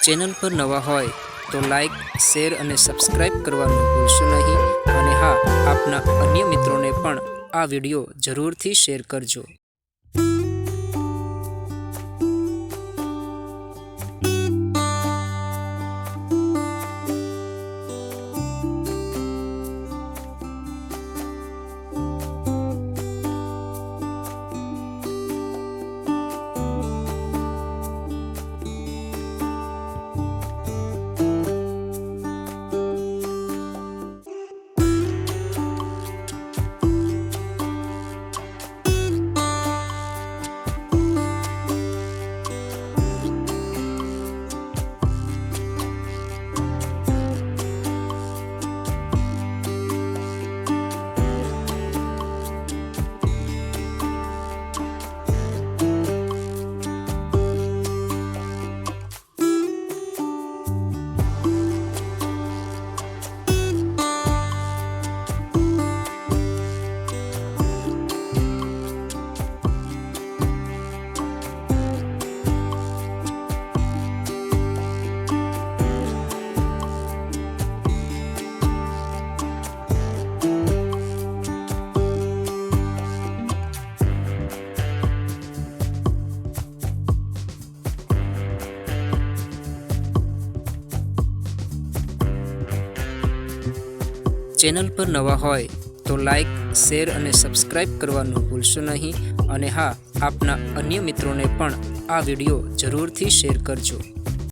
Channel પર નવા હોય તો લાઈક, શેર અને સબસ્ક્રાઈબ કરવાનું ભૂલશો નહીં. અને હા, આપના અન્ય મિત્રોને પણ આ વિડીયો જરૂરથી શેર કરજો. ચેનલ પર નવા હોય તો લાઈક, શેર અને સબસ્ક્રાઈબ કરવાનું ભૂલશો નહીં. અને હા, આપના અન્ય મિત્રોને પણ આ વિડીયો જરૂરથી શેર કરજો.